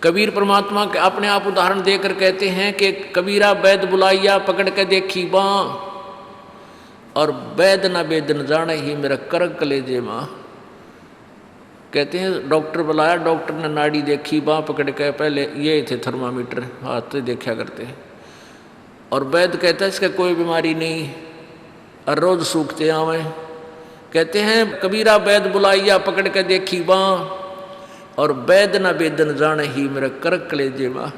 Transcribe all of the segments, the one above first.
कबीर परमात्मा के अपने आप उदाहरण देकर कहते हैं कि कबीरा बैद बुलाइया पकड़ के देखी बाँ, और बैद न बेद न जाने ही मेरा करक कलेजे माँ। कहते हैं डॉक्टर बुलाया, डॉक्टर ने नाड़ी देखी, बाँ पकड़ के, पहले ये थे थर्मामीटर हाथ से देखा करते हैं, और वैद्य कहता है इसका कोई बीमारी नहीं और रोज सूखते आवे। कहते हैं कबीरा वैद्य बुलाइया पकड़ के देखी बाँ, और वैद्य न बेदन जाने ही मेरा करक कलेजे माँ।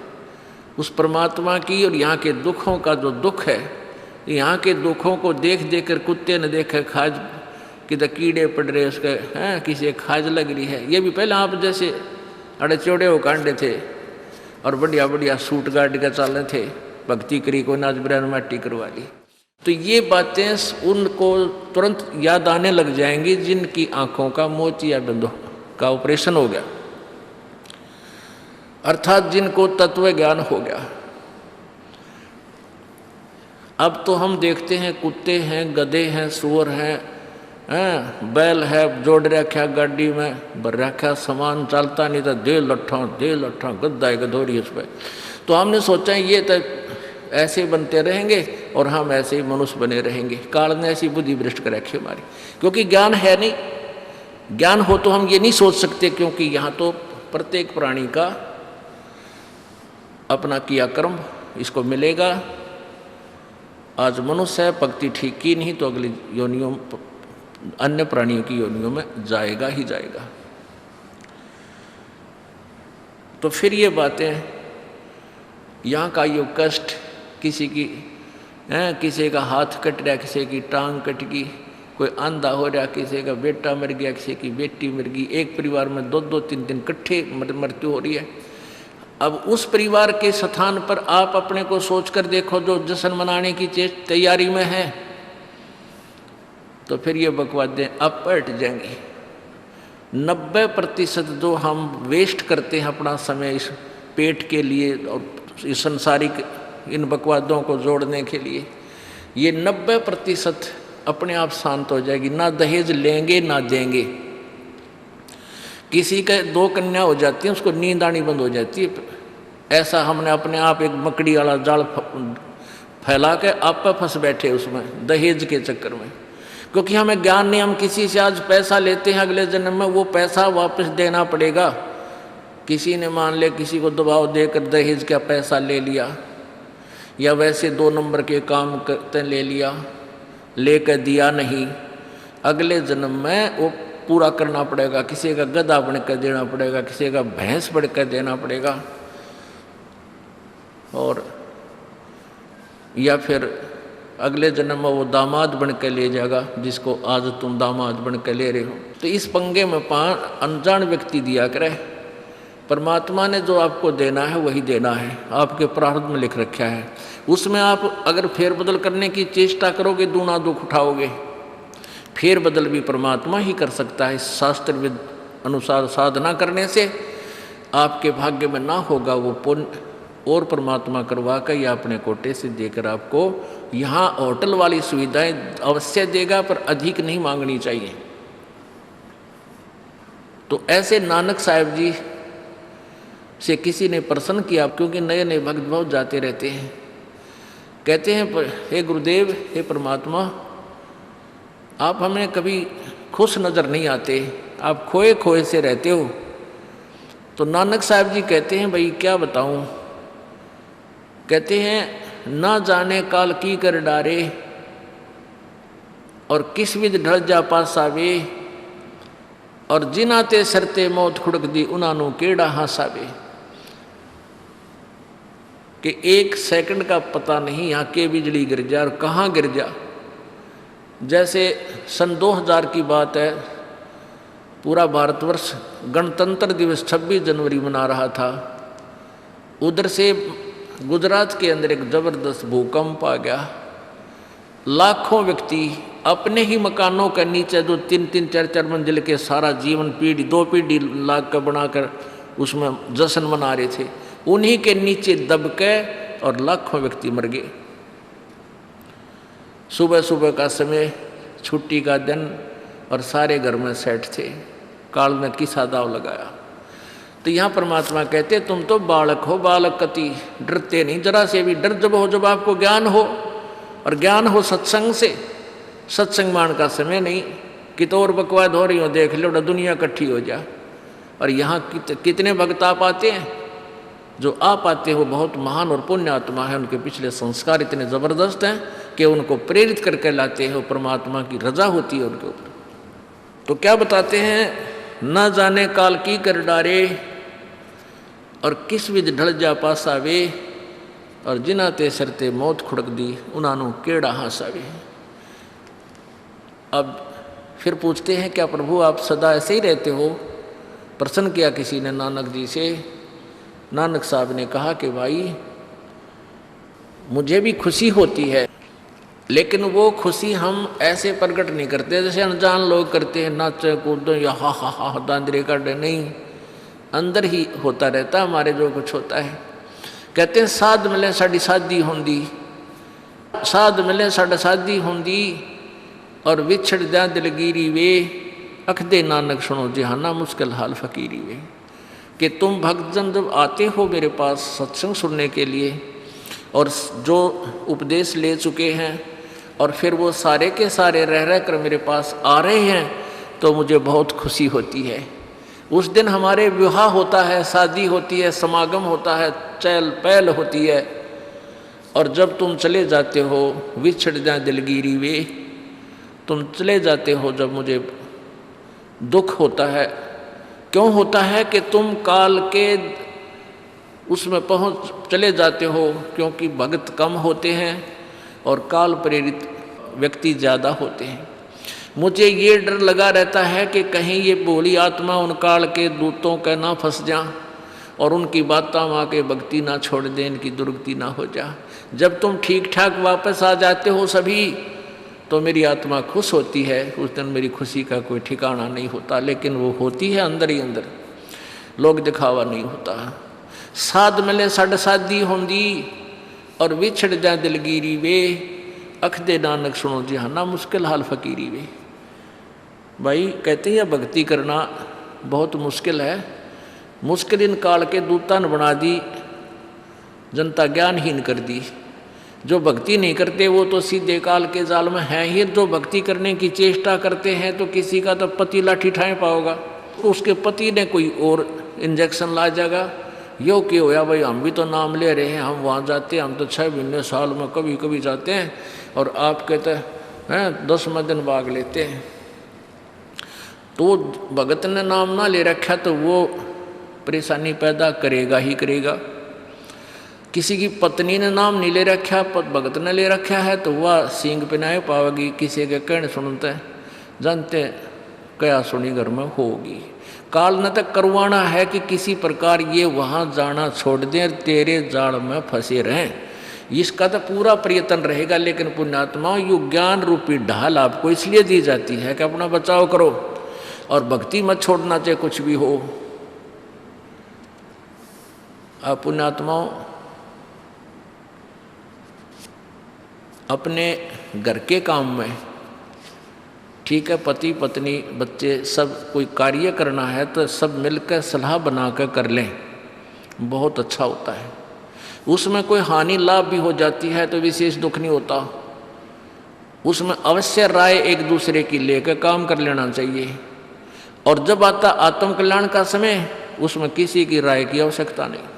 उस परमात्मा की और यहाँ के दुखों का जो दुख है, यहाँ के दुखों को देख देख कर कुत्ते ने देखे खाज किधर कीड़े पड़ रहे उसके हैं, किसी खाज लग रही है। ये भी पहले आप जैसे अड़े चौड़े हो कांडे थे और बढ़िया बढ़िया सूट गाड़ के चाले थे, भक्ति करी को नाच बिरान माटी करवा ली। तो ये बातें उनको तुरंत याद आने लग जाएंगी जिनकी आंखों का मोतिया बिंदु का ऑपरेशन हो गया, अर्थात जिनको तत्व ज्ञान हो गया। अब तो हम देखते हैं कुत्ते हैं, गधे हैं, सुअर हैं, बैल है, जोड़ रखा गाड़ी में भर रखा सामान, चलता नहीं था दे लट्ठा गद्दा है गधोरी उस पर। तो हमने सोचा ये तो ऐसे बनते रहेंगे और हम ऐसे ही मनुष्य बने रहेंगे। काल ने ऐसी बुद्धि भ्रष्ट कर रखी हमारी, क्योंकि ज्ञान है नहीं। ज्ञान हो तो हम ये नहीं सोच सकते, क्योंकि यहाँ तो प्रत्येक प्राणी का अपना किया कर्म इसको मिलेगा। आज मनुष्य है, भक्ति ठीक की नहीं तो अगली योनियों अन्य प्राणियों की योनियों में जाएगा ही जाएगा। तो फिर ये बातें, यहाँ का यो कष्ट, किसी की किसी का हाथ कट रहा, किसी की टांग कट गई, कोई अंधा हो रहा, किसी का बेटा मर गया, किसी की बेटी मर गई, एक परिवार में 2-2 3-3 इकट्ठे मृत्यु हो रही है। अब उस परिवार के स्थान पर आप अपने को सोचकर देखो जो जश्न मनाने की तैयारी में है, तो फिर ये बकवादें अब पलट जाएंगी। 90% जो हम वेस्ट करते हैं अपना समय इस पेट के लिए और इस संसारिक इन बकवादों को जोड़ने के लिए, ये 90% अपने आप शांत हो जाएगी। ना दहेज लेंगे ना देंगे। किसी के 2 कन्या हो जाती हैं, उसको नींद आनी बंद हो जाती है। ऐसा हमने अपने आप एक मकड़ी वाला जाल फैला के आप पे फंस बैठे उसमें दहेज के चक्कर में, क्योंकि हमें ज्ञान नहीं। हम किसी से आज पैसा लेते हैं, अगले जन्म में वो पैसा वापस देना पड़ेगा। किसी ने मान ले किसी को दबाव देकर दहेज का पैसा ले लिया, या वैसे 2 नंबर के काम करते ले लिया, लेकर दिया नहीं, अगले जन्म में वो पूरा करना पड़ेगा। किसी का गधा बन कर देना पड़ेगा, किसी का भैंस बन कर देना पड़ेगा, और या फिर अगले जन्म में वो दामाद बन के ले जाएगा जिसको आज तुम दामाद बन के ले रहे हो। तो इस पंगे में अनजान व्यक्ति दिया करे। परमात्मा ने जो आपको देना है वही देना है, आपके प्रारब्ध में लिख रखा है। उसमें आप अगर फेरबदल करने की चेष्टा करोगे दूना दुख उठाओगे। फेरबदल भी परमात्मा ही कर सकता है। शास्त्र अनुसार साधना करने से आपके भाग्य में ना होगा वो पुण्य, और परमात्मा करवा कर या अपने कोटे से देकर आपको यहाँ होटल वाली सुविधाएं अवश्य देगा, पर अधिक नहीं मांगनी चाहिए। तो ऐसे नानक साहब जी से किसी ने प्रश्न किया, क्योंकि नए नए भक्त बहुत जाते रहते हैं। कहते हैं हे गुरुदेव, हे परमात्मा, आप हमें कभी खुश नज़र नहीं आते, आप खोए खोए से रहते हो। तो नानक साहब जी कहते हैं भाई क्या बताऊं। कहते हैं ना जाने काल की कर डारे, और किस विध ढल जा पासावे, और जिनाते सरते मौत खुड़क दी उन्होंने केड़ा हासावे। कि 1 सेकंड का पता नहीं यहाँ के बिजली गिर जा और कहाँ गिर जा। जैसे सन 2000 की बात है, पूरा भारतवर्ष गणतंत्र दिवस 26 जनवरी मना रहा था। उधर से गुजरात के अंदर एक जबरदस्त भूकंप आ गया। लाखों व्यक्ति अपने ही मकानों के नीचे जो 3-3 4-4 मंजिल के सारा जीवन पीढ़ी 2 पीढ़ी लाग कर बनाकर उसमें जश्न मना रहे थे, उन्हीं के नीचे दब के और लाखों व्यक्ति मर गए। सुबह सुबह का समय, छुट्टी का दिन, और सारे घर में सेट थे। काल ने किसा दाव लगाया। तो यहाँ परमात्मा कहते तुम तो बालक हो, बालक कति डरते नहीं जरा से भी। डर जब हो जब आपको ज्ञान हो, और ज्ञान हो सत्संग से। सत्संग मान का समय नहीं कि तो और बकवाद हो रही हो, देख लो दुनिया इकट्ठी हो जा। और यहाँ कितने भक्त आ पाते हैं, जो आ पाते हो बहुत महान और पुण्य आत्मा है, उनके पिछले संस्कार इतने ज़बरदस्त हैं कि उनको प्रेरित करके लाते हैं, परमात्मा की रजा होती है उनके ऊपर। तो क्या बताते हैं, न जाने काल की कर डारे, और किस विध ढल जा पासावे, और जिना ते सरते मौत खुड़क दी उन्होंने केड़ा हासावे। अब फिर पूछते हैं क्या प्रभु आप सदा ऐसे ही रहते हो? प्रश्न किया किसी ने नानक जी से। नानक साहब ने कहा कि भाई मुझे भी खुशी होती है, लेकिन वो खुशी हम ऐसे प्रकट नहीं करते जैसे अनजान लोग करते हैं, नाचे कूदो या हा हा हा दांदरे काटे। नहीं, अंदर ही होता रहता हमारे जो कुछ होता है। कहते हैं साध मिले साड़ी शादी होंदी, साध मिले साड़ा शादी होंदी, और विछड़ जा दिलगिरी वे, अखदे नानक सुनो जहाना मुश्किल हाल फकीरी वे। कि तुम भक्तजन जब आते हो मेरे पास सत्संग सुनने के लिए, और जो उपदेश ले चुके हैं, और फिर वो सारे के सारे रह रह कर मेरे पास आ रहे हैं, तो मुझे बहुत खुशी होती है। उस दिन हमारे विवाह होता है, शादी होती है, समागम होता है, चहल पहल होती है। और जब तुम चले जाते हो, विछड़ जा दिलगिरी वे, तुम चले जाते हो जब मुझे दुख होता है। क्यों होता है कि तुम काल के उसमें पहुँच चले जाते हो, क्योंकि भक्त कम होते हैं और काल प्रेरित व्यक्ति ज़्यादा होते हैं। मुझे ये डर लगा रहता है कि कहीं ये भोली आत्मा उन काल के दूतों का ना फंस जा, और उनकी बातें माँ के भक्ति ना छोड़ दें, इनकी दुर्गति ना हो जा। जब तुम ठीक ठाक वापस आ जाते हो सभी, तो मेरी आत्मा खुश होती है। उस दिन मेरी खुशी का कोई ठिकाना नहीं होता, लेकिन वो होती है अंदर ही अंदर, लोग दिखावा नहीं होता। साध मिले साड़ शादी होंदी, और विछड़ जा दिलगिरी वे, अखदे नानक सुनो जहाना मुश्किल हाल फकीरी वे। भाई कहते हैं भक्ति करना बहुत मुश्किल है। मुश्किल इन काल के दूता ने बना दी, जनता ज्ञानहीन कर दी। जो भक्ति नहीं करते वो तो सीधे काल के जाल में हैं ही। जो भक्ति करने की चेष्टा करते हैं तो किसी का तो पति लाठी ठाए पाओगा, उसके पति ने कोई और इंजेक्शन ला जाएगा। यो कि होया भाई हम भी तो नाम ले रहे हैं, हम वहाँ जाते हैं, हम तो 6 महीने साल में कभी कभी जाते हैं, और आप कहते हैं 10वें दिन भाग लेते हैं। तो भगत ने नाम ना ले रखा तो वो परेशानी पैदा करेगा ही करेगा। किसी की पत्नी ने नाम नहीं ले रखा, भगत ने ले रखा है, तो वह सींग पिनाए पावेगी। किसी के कहने सुनते हैं, जानते क्या सुनी घर में होगी। काल न तक करवाना है कि किसी प्रकार ये वहाँ जाना छोड़ दें, तेरे जाल में फंसे रहें, इसका तो पूरा प्रयत्न रहेगा। लेकिन पुण्यात्मा यु ज्ञान रूपी ढाल आपको इसलिए दी जाती है कि अपना बचाव करो, और भक्ति मत छोड़ना चाहे कुछ भी हो। आप पुण्यात्माओं अपने घर के काम में, ठीक है, पति पत्नी बच्चे सब कोई कार्य करना है तो सब मिलकर सलाह बनाकर कर लें, बहुत अच्छा होता है। उसमें कोई हानि लाभ भी हो जाती है तो विशेष दुख नहीं होता। उसमें अवश्य राय एक दूसरे की लेकर काम कर लेना चाहिए। और जब आता आत्म कल्याण का समय, उसमें किसी की राय की आवश्यकता नहीं।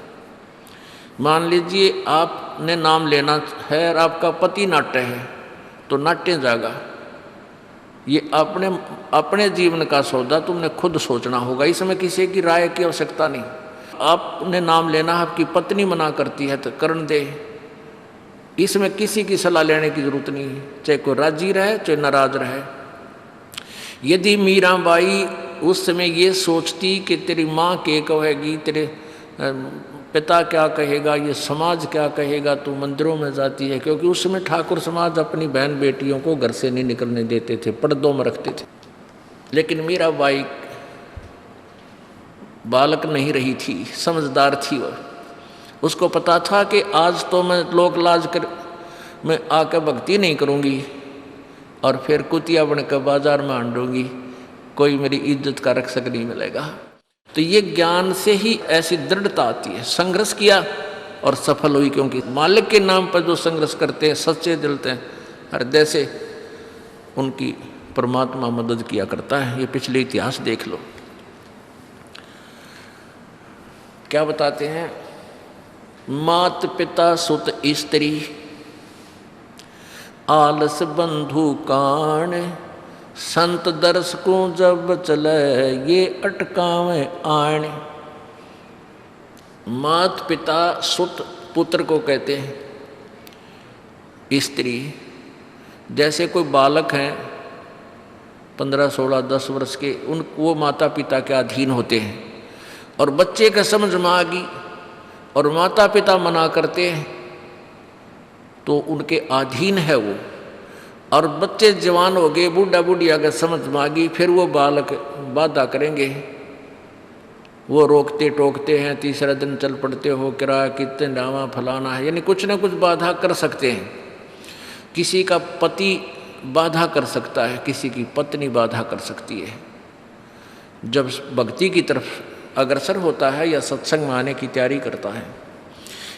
मान लीजिए आपने नाम लेना है और आपका पति नाट्य है, तो नाट्य जाएगा। ये अपने जीवन का सौदा तुमने खुद सोचना होगा, इसमें किसी की राय की आवश्यकता नहीं। आपने नाम लेना, आपकी पत्नी मना करती है तो करन दे, इसमें किसी की सलाह लेने की जरूरत नहीं, चाहे कोई राजी रहे चाहे नाराज रहे। यदि मीराबाई उस समय ये सोचती कि तेरी माँ क्या कहेगी, तेरे पिता क्या कहेगा, ये समाज क्या कहेगा, तू मंदिरों में जाती है, क्योंकि उस समय ठाकुर समाज अपनी बहन बेटियों को घर से नहीं निकलने देते थे, पर्दों में रखते थे। लेकिन मीराबाई बालक नहीं रही थी, समझदार थी। वह उसको पता था कि आज तो मैं लोक लाज कर मैं आकर भक्ति नहीं करूँगी और फिर कुतिया बनकर बाजार में आंडूंगी, कोई मेरी इज्जत का रक्षक नहीं मिलेगा। तो ये ज्ञान से ही ऐसी दृढ़ता आती है। संघर्ष किया और सफल हुई, क्योंकि मालिक के नाम पर जो संघर्ष करते हैं सच्चे दिल से हृदय से, उनकी परमात्मा मदद किया करता है। ये पिछले इतिहास देख लो। क्या बताते हैं? मात पिता सुत स्त्री आलस बंधु कान, संत दर्श को जब चले ये अटकावे आण। मात पिता सुत पुत्र को कहते हैं। स्त्री, जैसे कोई बालक हैं 15, 16, 10 वर्ष के, वो माता पिता के अधीन होते हैं। और बच्चे का समझ में आ गई और माता पिता मना करते हैं तो उनके अधीन है वो। और बच्चे जवान हो गए, बूढ़ा बूढ़ी अगर समझ में आ गई, फिर वो बालक बाधा करेंगे, वो रोकते टोकते हैं। तीसरा दिन चल पड़ते हो, किराया कितने डावा फलाना है, यानी कुछ ना कुछ बाधा कर सकते हैं। किसी का पति बाधा कर सकता है, किसी की पत्नी बाधा कर सकती है। जब भक्ति की तरफ अग्रसर होता है या सत्संग में आने की तैयारी करता है।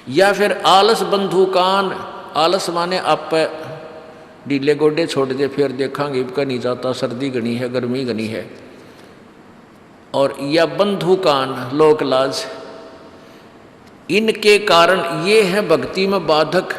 या फिर आलस बंधु कान, आलस माने आप ढीले गोडे छोड़ दे, फिर देखांगे इबका नहीं जाता, सर्दी घनी है, गर्मी घनी है। और या बंधु कान, लोक लाज, इनके कारण ये है भक्ति में बाधक